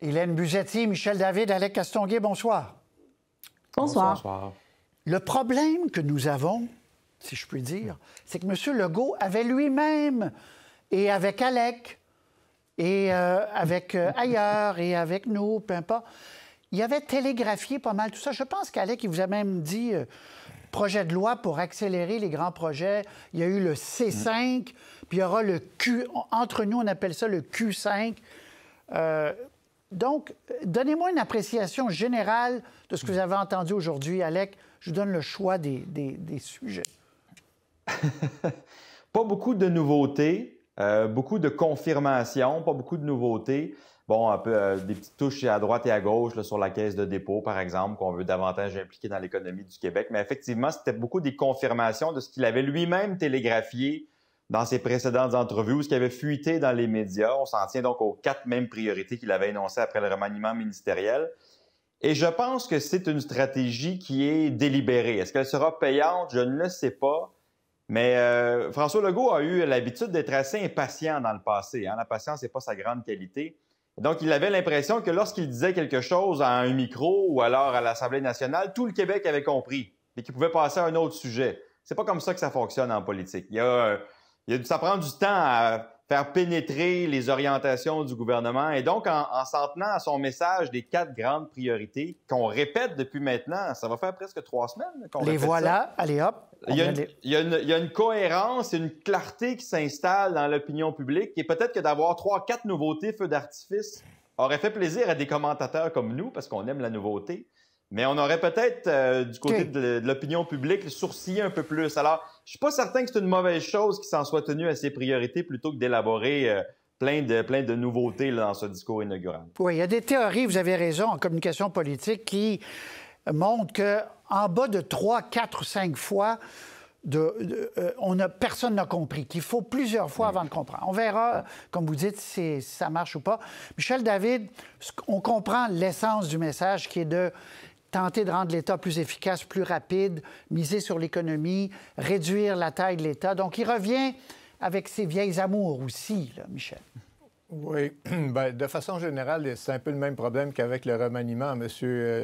Hélène Buzzetti, Michel David, Alec Castonguay, bonsoir. Bonsoir. Bonsoir. Le problème que nous avons, si je puis dire, c'est que M. Legault avait lui-même, et avec Alec, et avec ailleurs, et avec nous, peu importe, il avait télégraphié pas mal tout ça. Je pense qu'Alec, il vous a même dit projet de loi pour accélérer les grands projets. Il y a eu le C5, puis il y aura le Q. Entre nous, on appelle ça le Q5. Donc, donnez-moi une appréciation générale de ce que vous avez entendu aujourd'hui, Alec. Je vous donne le choix des sujets. Pas beaucoup de nouveautés, beaucoup de confirmations, pas beaucoup de nouveautés. Bon, un peu des petites touches à droite et à gauche là, sur la caisse de dépôt, par exemple, qu'on veut davantage impliquer dans l'économie du Québec. Mais effectivement, c'était beaucoup des confirmations de ce qu'il avait lui-même télégraphié dans ses précédentes entrevues ou ce qui avait fuité dans les médias. On s'en tient donc aux 4 mêmes priorités qu'il avait énoncées après le remaniement ministériel. Et je pense que c'est une stratégie qui est délibérée. Est-ce qu'elle sera payante? Je ne le sais pas. Mais François Legault a eu l'habitude d'être assez impatient dans le passé. Hein? La patience n'est pas sa grande qualité. Et donc, il avait l'impression que lorsqu'il disait quelque chose à un micro ou alors à l'Assemblée nationale, tout le Québec avait compris et qu'il pouvait passer à un autre sujet. C'est pas comme ça que ça fonctionne en politique. Ça prend du temps à faire pénétrer les orientations du gouvernement. Et donc, en s'en tenant à son message des 4 grandes priorités qu'on répète depuis maintenant, ça va faire presque 3 semaines qu'on répète voilà, ça. Allez hop. Il y a une cohérence et une clarté qui s'installe dans l'opinion publique. Et peut-être que d'avoir 3-4 nouveautés feu d'artifice aurait fait plaisir à des commentateurs comme nous, parce qu'on aime la nouveauté. Mais on aurait peut-être, du côté de l'opinion publique, sourcillé un peu plus. Alors, je suis pas certain que c'est une mauvaise chose qu'il s'en soit tenu à ses priorités plutôt que d'élaborer plein de nouveautés là, dans ce discours inaugural. Oui, il y a des théories, vous avez raison, en communication politique qui montrent qu'en bas de 3, 4 ou 5 fois, personne n'a compris, qu'il faut plusieurs fois avant de comprendre. On verra, comme vous dites, si ça marche ou pas. Michel David, on comprend l'essence du message qui est de tenter de rendre l'État plus efficace, plus rapide, miser sur l'économie, réduire la taille de l'État. Donc, il revient avec ses vieilles amours aussi, là, Michel. Oui. Bien, de façon générale, c'est un peu le même problème qu'avec le remaniement. M.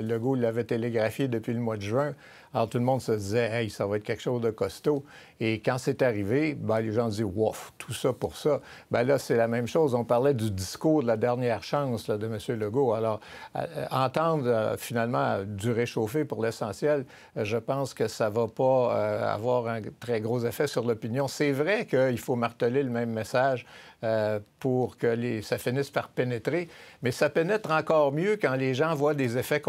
Legault l'avait télégraphié depuis le mois de juin. Alors, tout le monde se disait « Hey, ça va être quelque chose de costaud ». Et quand c'est arrivé, bien, les gens disaient « Wouf, tout ça pour ça ». Bien là, c'est la même chose. On parlait du discours de la dernière chance là, de M. Legault. Alors, entendre finalement du réchauffé pour l'essentiel, je pense que ça ne va pas avoir un très gros effet sur l'opinion. C'est vrai qu'il faut marteler le même message pour que ça finisse par pénétrer, mais ça pénètre encore mieux quand les gens voient des effets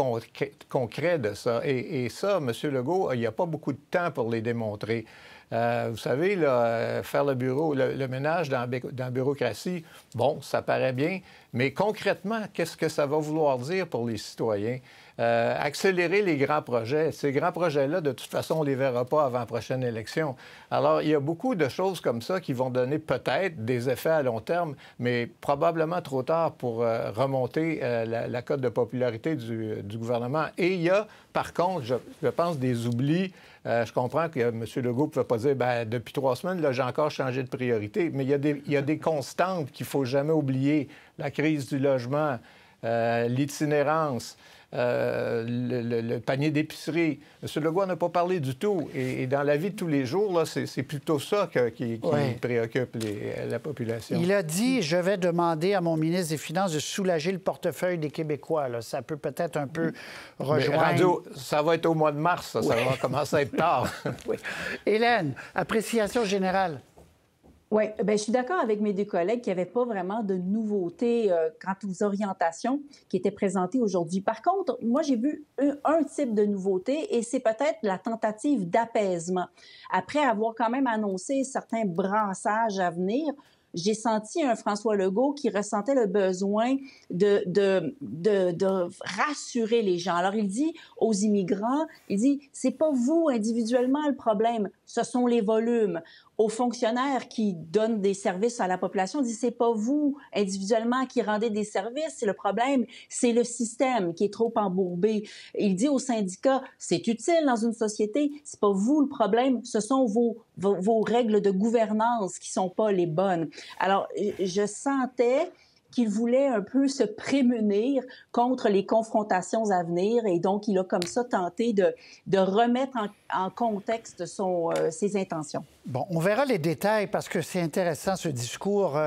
concrets de ça. Et ça, M. Legault, il n'y a pas beaucoup de temps pour les démontrer. Vous savez, là, faire le ménage dans la bureaucratie, bon, ça paraît bien, mais concrètement, qu'est-ce que ça va vouloir dire pour les citoyens? Accélérer les grands projets. Ces grands projets-là, de toute façon, on ne les verra pas avant la prochaine élection. Alors, il y a beaucoup de choses comme ça qui vont donner peut-être des effets à long terme, mais probablement trop tard pour remonter la cote de popularité du gouvernement. Et il y a, par contre, je pense, des oublis. Je comprends que M. Legault ne pouvait pas dire « depuis 3 semaines, là, j'ai encore changé de priorité », mais il y a des constantes qu'il ne faut jamais oublier. La crise du logement, l'itinérance, le panier d'épicerie. M. Legault n'a pas parlé du tout. Et dans la vie de tous les jours, c'est plutôt ça qui préoccupe la population. Il a dit « Je vais demander à mon ministre des Finances de soulager le portefeuille des Québécois ». Là. Ça peut peut-être un peu rejoindre... Ça va être au mois de mars, ça va commencer à être tard. Oui. Hélène, appréciation générale. Oui, bien, je suis d'accord avec mes 2 collègues qu'il n'y avait pas vraiment de nouveautés quant aux orientations qui étaient présentées aujourd'hui. Par contre, moi, j'ai vu un type de nouveauté et c'est peut-être la tentative d'apaisement. Après avoir quand même annoncé certains brassages à venir, j'ai senti un François Legault qui ressentait le besoin de rassurer les gens. Alors, il dit aux immigrants, il dit, c'est pas vous individuellement le problème, ce sont les volumes. Aux fonctionnaires qui donnent des services à la population, il dit, c'est pas vous individuellement qui rendez des services, c'est le problème, c'est le système qui est trop embourbé. Il dit aux syndicats, c'est utile dans une société, c'est pas vous le problème, ce sont vos règles de gouvernance qui sont pas les bonnes. Alors, je sentais qu'il voulait un peu se prémunir contre les confrontations à venir. Et donc, il a comme ça tenté de remettre en contexte ses intentions. Bon, on verra les détails parce que c'est intéressant ce discours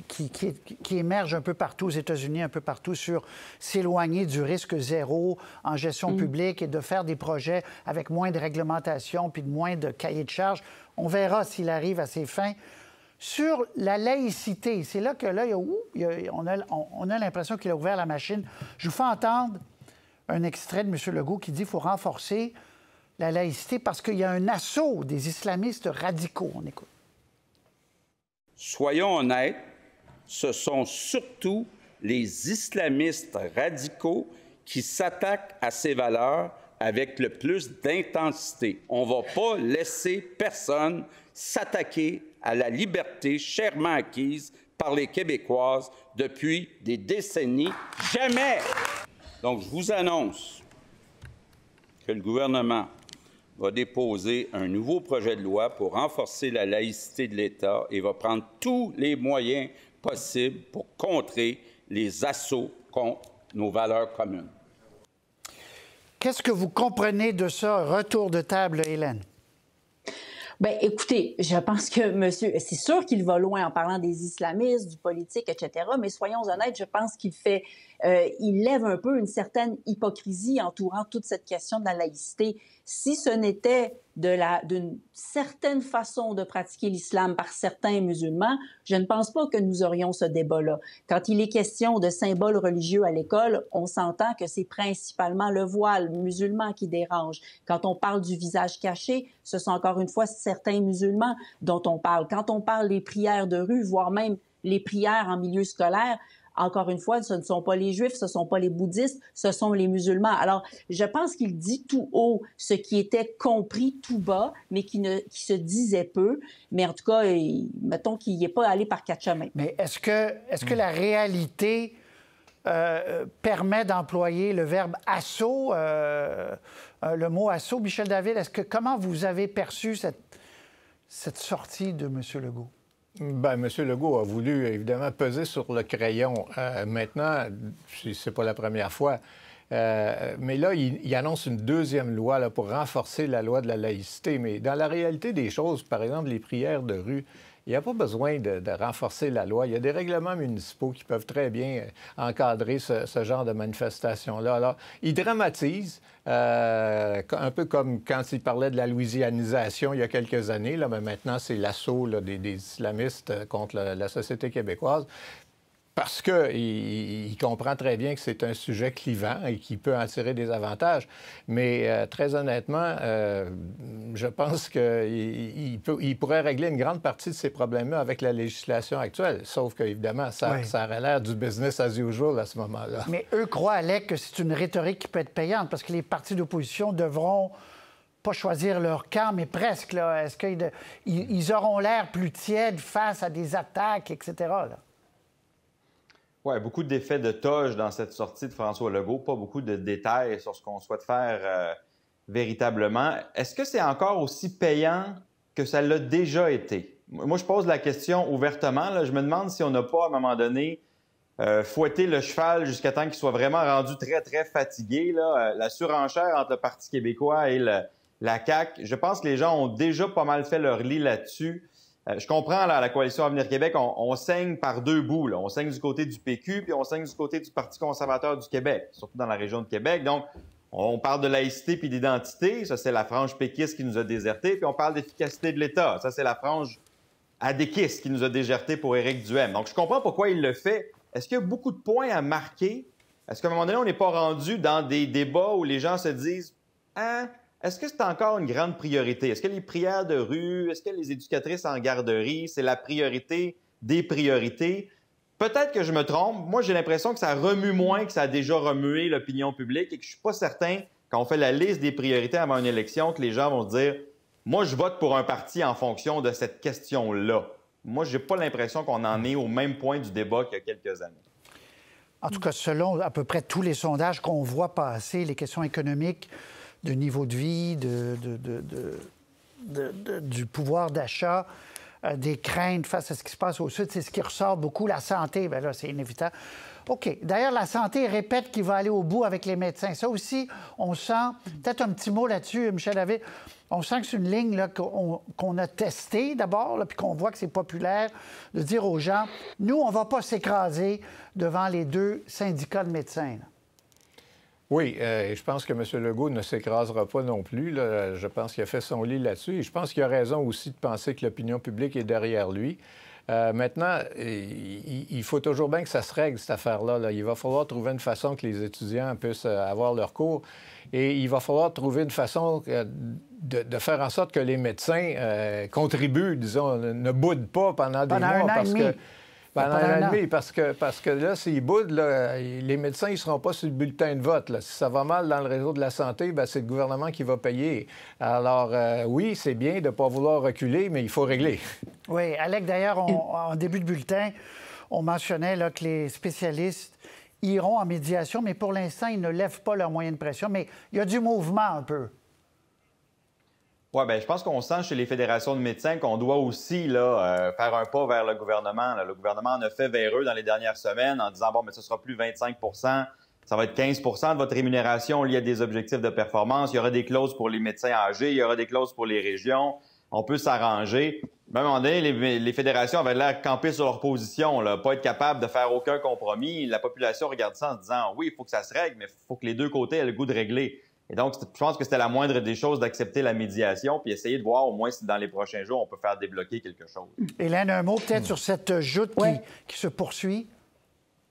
qui émerge un peu partout aux États-Unis, un peu partout sur s'éloigner du risque zéro en gestion publique et de faire des projets avec moins de réglementation puis de moins de cahiers de charges. On verra s'il arrive à ses fins. Sur la laïcité, c'est là que là, on a l'impression qu'il a ouvert la machine. Je vous fais entendre un extrait de M. Legault qui dit qu'il faut renforcer la laïcité parce qu'il y a un assaut des islamistes radicaux. On écoute. Soyons honnêtes, ce sont surtout les islamistes radicaux qui s'attaquent à ces valeurs avec le plus d'intensité. On ne va pas laisser personne s'attaquer à la liberté chèrement acquise par les Québécoises depuis des décennies. Jamais! Donc, je vous annonce que le gouvernement va déposer un nouveau projet de loi pour renforcer la laïcité de l'État et va prendre tous les moyens possibles pour contrer les assauts contre nos valeurs communes. Qu'est-ce que vous comprenez de ça? Retour de table, Hélène. Bien, écoutez, je pense que monsieur, c'est sûr qu'il va loin en parlant des islamistes, du politique, etc., mais soyons honnêtes, je pense il lève un peu une certaine hypocrisie entourant toute cette question de la laïcité. Si ce n'était d'une certaine façon de pratiquer l'islam par certains musulmans, je ne pense pas que nous aurions ce débat-là. Quand il est question de symboles religieux à l'école, on s'entend que c'est principalement le voile musulman qui dérange. Quand on parle du visage caché, ce sont encore une fois certains musulmans dont on parle. Quand on parle des prières de rue, voire même les prières en milieu scolaire, encore une fois, ce ne sont pas les Juifs, ce ne sont pas les bouddhistes, ce sont les musulmans. Alors, je pense qu'il dit tout haut ce qui était compris tout bas, mais qui se disait peu. Mais en tout cas, mettons qu'il n'y est pas allé par quatre chemins. Mais est-ce que la réalité permet d'employer le verbe assaut, le mot assaut? Michel David, comment vous avez perçu cette sortie de M. Legault? Bien, M. Legault a voulu, évidemment, peser sur le crayon. Maintenant, c'est pas la première fois, mais là, il annonce une deuxième loi là, pour renforcer la loi de la laïcité. Mais dans la réalité des choses, par exemple, les prières de rue, il n'y a pas besoin de renforcer la loi. Il y a des règlements municipaux qui peuvent très bien encadrer ce genre de manifestation-là. Alors, il dramatise, un peu comme quand il parlait de la louisianisation il y a quelques années, là, mais maintenant, c'est l'assaut là, des islamistes contre la société québécoise. Parce qu'il comprend très bien que c'est un sujet clivant et qu'il peut en tirer des avantages. Mais très honnêtement, je pense qu'il pourrait régler une grande partie de ces problèmes-là avec la législation actuelle. Sauf qu'évidemment, ça aurait l'air du business as usual à ce moment-là. Mais eux croient, Alec, que c'est une rhétorique qui peut être payante parce que les partis d'opposition devront pas choisir leur camp, mais presque. Là. Est-ce qu'ils auront l'air plus tièdes face à des attaques, etc., là? Oui, beaucoup d'effets de toge dans cette sortie de François Legault, pas beaucoup de détails sur ce qu'on souhaite faire véritablement. Est-ce que c'est encore aussi payant que ça l'a déjà été? Moi, je pose la question ouvertement. Là. Je me demande si on n'a pas, à un moment donné, fouetté le cheval jusqu'à temps qu'il soit vraiment rendu très, très fatigué. Là. La surenchère entre le Parti québécois et la CAQ, je pense que les gens ont déjà pas mal fait leur lit là-dessus. Je comprends, là, la Coalition Avenir Québec, on saigne par deux bouts. Là. On saigne du côté du PQ, puis on saigne du côté du Parti conservateur du Québec, surtout dans la région de Québec. Donc, on parle de laïcité puis d'identité. Ça, c'est la frange péquiste qui nous a désertés. Puis on parle d'efficacité de l'État. Ça, c'est la frange adéquiste qui nous a désertés pour Éric Duhaime. Donc, je comprends pourquoi il le fait. Est-ce qu'il y a beaucoup de points à marquer? Est-ce qu'à un moment donné, on n'est pas rendu dans des débats où les gens se disent « Ah, est-ce que c'est encore une grande priorité? Est-ce que les prières de rue, est-ce que les éducatrices en garderie, c'est la priorité des priorités? » Peut-être que je me trompe. Moi, j'ai l'impression que ça remue moins que ça a déjà remué l'opinion publique et que je suis pas certain, quand on fait la liste des priorités avant une élection, que les gens vont se dire « Moi, je vote pour un parti en fonction de cette question-là. » Moi, j'ai pas l'impression qu'on en est au même point du débat qu'il y a quelques années. En tout cas, selon à peu près tous les sondages qu'on voit passer, les questions économiques, de niveau de vie, du pouvoir d'achat, des craintes face à ce qui se passe au Sud. C'est ce qui ressort beaucoup, la santé. Bien là, c'est inévitable. OK. D'ailleurs, la santé répète qu'il va aller au bout avec les médecins. Ça aussi, on sent... Peut-être un petit mot là-dessus, Michel David. On sent que c'est une ligne qu'on a testée d'abord, puis qu'on voit que c'est populaire, de dire aux gens, nous, on ne va pas s'écraser devant les 2 syndicats de médecins. Là. Oui, et je pense que M. Legault ne s'écrasera pas non plus. Là. Je pense qu'il a fait son lit là-dessus. Et je pense qu'il a raison aussi de penser que l'opinion publique est derrière lui. Maintenant, il faut toujours bien que ça se règle, cette affaire-là. Là. Il va falloir trouver une façon que les étudiants puissent avoir leur cours. Et il va falloir trouver une façon de faire en sorte que les médecins contribuent, disons, ne boudent pas pendant des mois. Pendant un an et demi, parce que là, s'ils boudent, là, les médecins, ils ne seront pas sur le bulletin de vote. Là. Si ça va mal dans le réseau de la santé, bien, c'est le gouvernement qui va payer. Alors, oui, c'est bien de ne pas vouloir reculer, mais il faut régler. Oui, Alec, d'ailleurs, en début de bulletin, on mentionnait là, que les spécialistes iront en médiation, mais pour l'instant, ils ne lèvent pas leurs moyens de pression. Mais il y a du mouvement un peu. Oui, bien, je pense qu'on sent chez les fédérations de médecins qu'on doit aussi là, faire un pas vers le gouvernement. Là. Le gouvernement en a fait vers eux dans les dernières semaines en disant, bon, mais ce sera plus 25 % ça va être 15 % de votre rémunération liée à des objectifs de performance. Il y aura des clauses pour les médecins âgés, il y aura des clauses pour les régions. On peut s'arranger. Mais à un moment donné, les fédérations avaient l'air campées sur leur position, là, pas être capables de faire aucun compromis. La population regarde ça en se disant, oui, il faut que ça se règle, mais il faut que les deux côtés aient le goût de régler. Et donc, je pense que c'était la moindre des choses d'accepter la médiation puis essayer de voir au moins si dans les prochains jours, on peut faire débloquer quelque chose. Hélène, un mot peut-être sur cette joute qui se poursuit?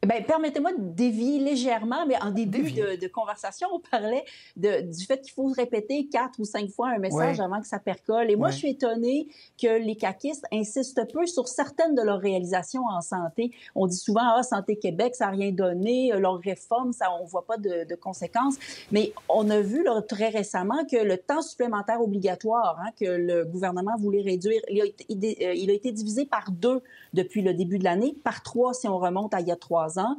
Bien, permettez-moi de dévier légèrement, mais en début de conversation, on parlait du fait qu'il faut répéter 4 ou 5 fois un message avant que ça percole. Et moi, je suis étonnée que les caquistes insistent peu sur certaines de leurs réalisations en santé. On dit souvent, ah, Santé Québec, ça n'a rien donné, leur réforme, ça, on ne voit pas de conséquences. Mais on a vu là, très récemment que le temps supplémentaire obligatoire que le gouvernement voulait réduire, il a été divisé par 2 depuis le début de l'année, par 3 si on remonte à il y a 3 ans.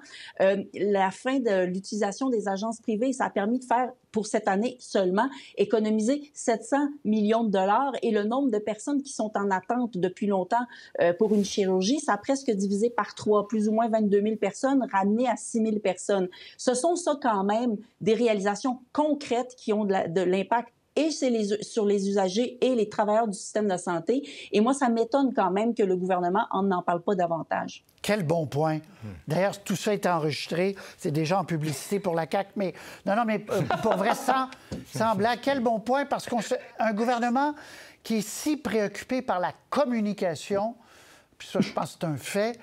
La fin de l'utilisation des agences privées, ça a permis de faire, pour cette année seulement, économiser 700 millions de dollars et le nombre de personnes qui sont en attente depuis longtemps pour une chirurgie, ça a presque divisé par 3, plus ou moins 22 000 personnes, ramené à 6 000 personnes. Ce sont ça quand même des réalisations concrètes qui ont de l'impact et sur les usagers et les travailleurs du système de santé. Et moi, ça m'étonne quand même que le gouvernement n'en parle pas davantage. Quel bon point. D'ailleurs, tout ça est enregistré. C'est déjà en publicité pour la CAQ. Mais non, mais pour vrai, sans blague, quel bon point, parce qu'un gouvernement qui est si préoccupé par la communication, puis ça, je pense que c'est un fait,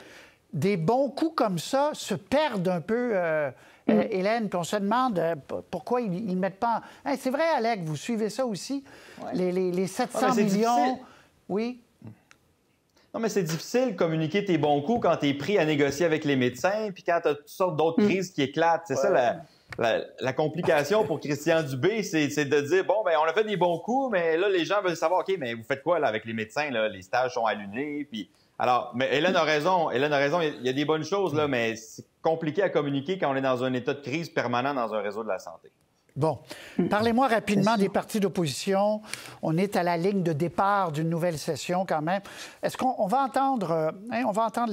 des bons coups comme ça se perdent un peu... Hélène, puis on se demande pourquoi ils ne mettent pas... Hey, c'est vrai, Alec, vous suivez ça aussi? Ouais. Les 700 millions... Difficile. Oui? Non, mais c'est difficile de communiquer tes bons coups quand tu es pris à négocier avec les médecins puis quand tu as toutes sortes d'autres crises qui éclatent. C'est ça la complication pour Christian Dubé, c'est de dire, bon, bien, on a fait des bons coups, mais là, les gens veulent savoir, OK, mais vous faites quoi là, avec les médecins? Là? Les stages sont annulés, puis... Alors, mais Hélène a raison, il y a des bonnes choses, là, mais c'est compliqué à communiquer quand on est dans un état de crise permanent dans un réseau de la santé. Bon. Parlez-moi rapidement des partis d'opposition. On est à la ligne de départ d'une nouvelle session quand même. Est-ce qu'on va entendre, on va entendre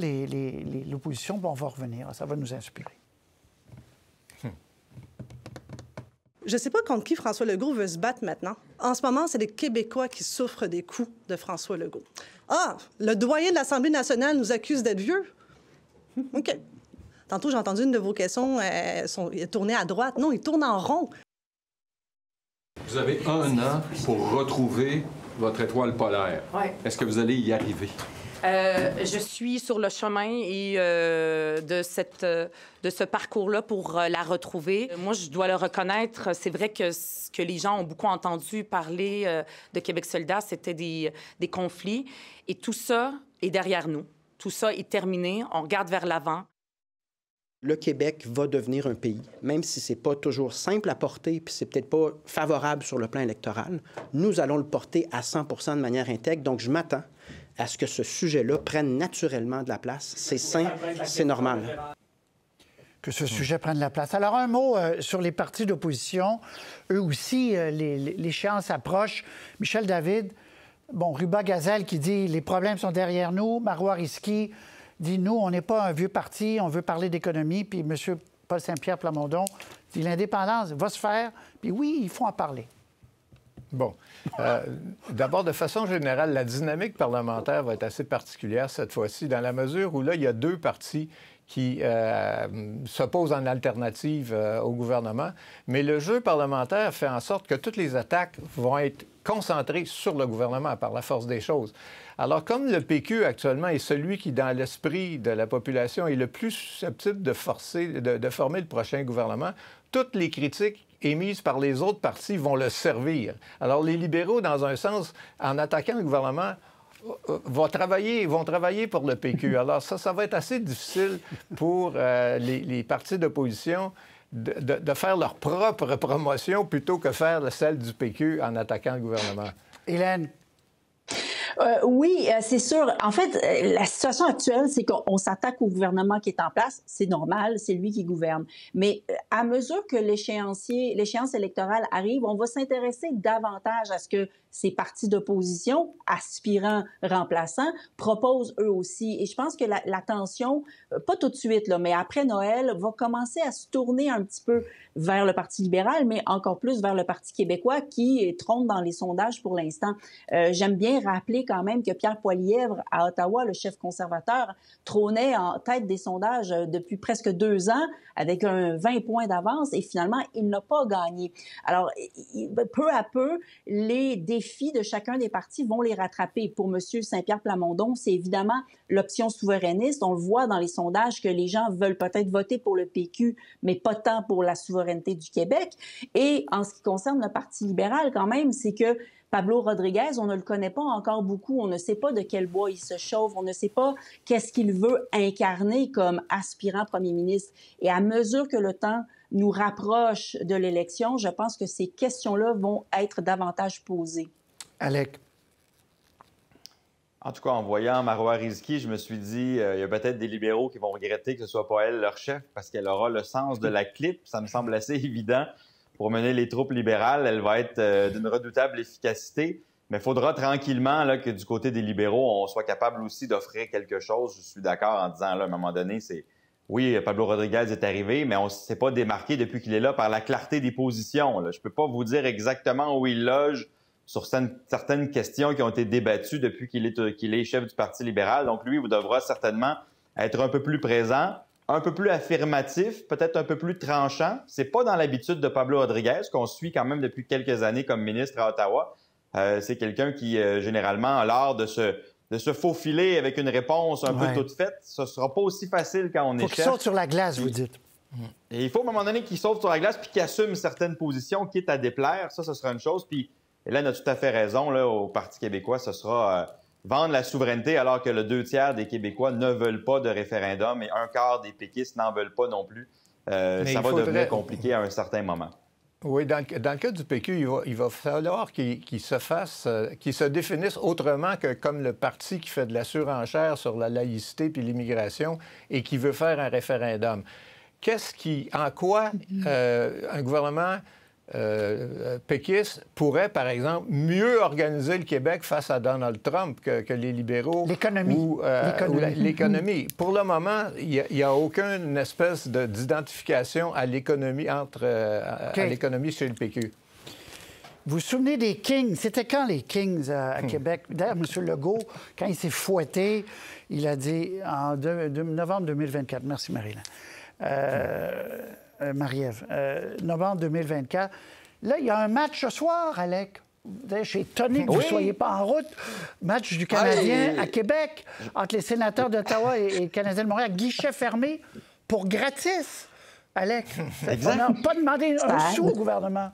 l'opposition, puis on va revenir. Ça va nous inspirer. Je ne sais pas contre qui François Legault veut se battre maintenant. En ce moment, c'est les Québécois qui souffrent des coups de François Legault. Ah, le doyen de l'Assemblée nationale nous accuse d'être vieux? OK. Tantôt, j'ai entendu une de vos questions, il tournait à droite. Non, il tourne en rond. Vous avez 1 an pour retrouver votre étoile polaire. Ouais. Est-ce que vous allez y arriver? Je suis sur le chemin et de ce parcours-là pour la retrouver. Moi, je dois le reconnaître. C'est vrai que ce que les gens ont beaucoup entendu parler de Québec solidaire, c'était des conflits. Et tout ça est derrière nous. Tout ça est terminé. On regarde vers l'avant. Le Québec va devenir un pays, même si c'est pas toujours simple à porter, puis c'est peut-être pas favorable sur le plan électoral. Nous allons le porter à 100 % de manière intègre. Donc, je m'attends à ce que ce sujet-là prenne naturellement de la place. C'est sain, c'est normal. Que ce sujet prenne de la place. Alors, un mot sur les partis d'opposition. Eux aussi, l'échéance approche. Michel David, Bon, Ruba Gazelle qui dit « Les problèmes sont derrière nous ». Marois Risky dit « Nous, on n'est pas un vieux parti, on veut parler d'économie ». Puis M. Paul Saint-Pierre Plamondon dit « L'indépendance va se faire ». Puis oui, il faut en parler. Bon. D'abord, de façon générale, la dynamique parlementaire va être assez particulière cette fois-ci, dans la mesure où là, il y a deux partis qui s'opposent en alternative au gouvernement. Mais le jeu parlementaire fait en sorte que toutes les attaques vont être concentrées sur le gouvernement par la force des choses. Alors, comme le PQ actuellement est celui qui, dans l'esprit de la population, est le plus susceptible de former le prochain gouvernement, toutes les critiques émises par les autres partis vont le servir. Alors, les libéraux, dans un sens, en attaquant le gouvernement, vont travailler pour le PQ. Alors, ça va être assez difficile pour les partis d'opposition de faire leur propre promotion plutôt que faire celle du PQ en attaquant le gouvernement. Hélène? Oui, c'est sûr. En fait, la situation actuelle, c'est qu'on s'attaque au gouvernement qui est en place. C'est normal, c'est lui qui gouverne. Mais à mesure que l'échéance électorale arrive, on va s'intéresser davantage à ce que ces partis d'opposition, aspirants remplaçants, proposent eux aussi. Et je pense que la tension, pas tout de suite, là, mais après Noël, va commencer à se tourner un petit peu vers le Parti libéral, mais encore plus vers le Parti québécois qui trône dans les sondages pour l'instant. J'aime bien rappeler quand même que Pierre Poilievre, à Ottawa, le chef conservateur, trônait en tête des sondages depuis presque 2 ans avec un 20 points d'avance et finalement, il n'a pas gagné. Alors, peu à peu, les défis de chacun des partis vont les rattraper. Pour M. Saint-Pierre Plamondon, c'est évidemment l'option souverainiste. On le voit dans les sondages que les gens veulent peut-être voter pour le PQ, mais pas tant pour la souveraineté du Québec. Et en ce qui concerne le Parti libéral, quand même, c'est que Pablo Rodriguez, on ne le connaît pas encore beaucoup. On ne sait pas de quel bois il se chauffe. On ne sait pas qu'est-ce qu'il veut incarner comme aspirant premier ministre. Et à mesure que le temps nous rapproche de l'élection, je pense que ces questions-là vont être davantage posées. Alec? En tout cas, en voyant Marois Risky, je me suis dit, il y a peut-être des libéraux qui vont regretter que ce soit pas elle leur chef parce qu'elle aura le sens de la clip. Ça me semble assez évident. Pour mener les troupes libérales, elle va être d'une redoutable efficacité. Mais il faudra tranquillement là, que du côté des libéraux, on soit capable aussi d'offrir quelque chose. Je suis d'accord en disant, là, à un moment donné, c'est... Oui, Pablo Rodriguez est arrivé, mais on ne s'est pas démarqué depuis qu'il est là par la clarté des positions. Là. Je ne peux pas vous dire exactement où il loge sur certaines questions qui ont été débattues depuis qu'il est chef du Parti libéral. Donc, lui, il devra certainement être un peu plus présent, un peu plus affirmatif, peut-être un peu plus tranchant. C'est pas dans l'habitude de Pablo Rodriguez, qu'on suit quand même depuis quelques années comme ministre à Ottawa. C'est quelqu'un qui, généralement, a l'art de se faufiler avec une réponse un peu toute faite. Ce sera pas aussi facile quand on est chef. Il faut qu'il saute sur la glace, vous dites. Et il faut, à un moment donné, qu'il saute sur la glace puis qu'il assume certaines positions, quitte à déplaire. Ça, ce sera une chose. Puis Hélène a tout à fait raison. Là, au Parti québécois, ce sera... vendre la souveraineté alors que le 2/3 des Québécois ne veulent pas de référendum et 1/4 des péquistes n'en veulent pas non plus. Ça va devenir compliqué à un certain moment. Oui, dans le cas du PQ, il va falloir qu'il se définisse autrement que comme le parti qui fait de la surenchère sur la laïcité puis l'immigration et qui veut faire un référendum. En quoi un gouvernement péquiste pourrait, par exemple, mieux organiser le Québec face à Donald Trump que les libéraux? L'économie. L'économie. Pour le moment, il n'y a aucune espèce d'identification à l'économie à l'économie chez le PQ. Vous vous souvenez des Kings? C'était quand les Kings à Québec? D'ailleurs, M. Legault, quand il s'est fouetté, il a dit en novembre 2024. Merci, Marie-Ève. Novembre 2024. Là, il y a un match ce soir, Alec. Je suis étonné que vous ne soyez pas en route. Match du Canadien à Québec entre les sénateurs d'Ottawa et le Canadien de Montréal. Guichet fermé pour gratis, Alec. On n'a pas demandé un sou au gouvernement.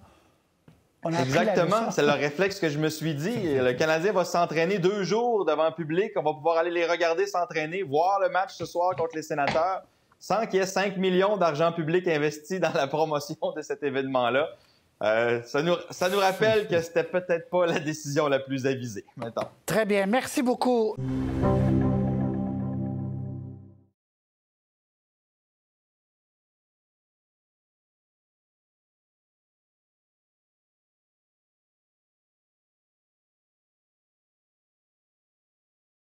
Exactement, c'est le réflexe que je me suis dit. Le Canadien va s'entraîner 2 jours devant le public. On va pouvoir aller les regarder s'entraîner, voir le match ce soir contre les sénateurs, sans qu'il y ait 5 millions d'argent public investi dans la promotion de cet événement-là. Ça nous rappelle que c'était peut-être pas la décision la plus avisée. Maintenant. Très bien. Merci beaucoup.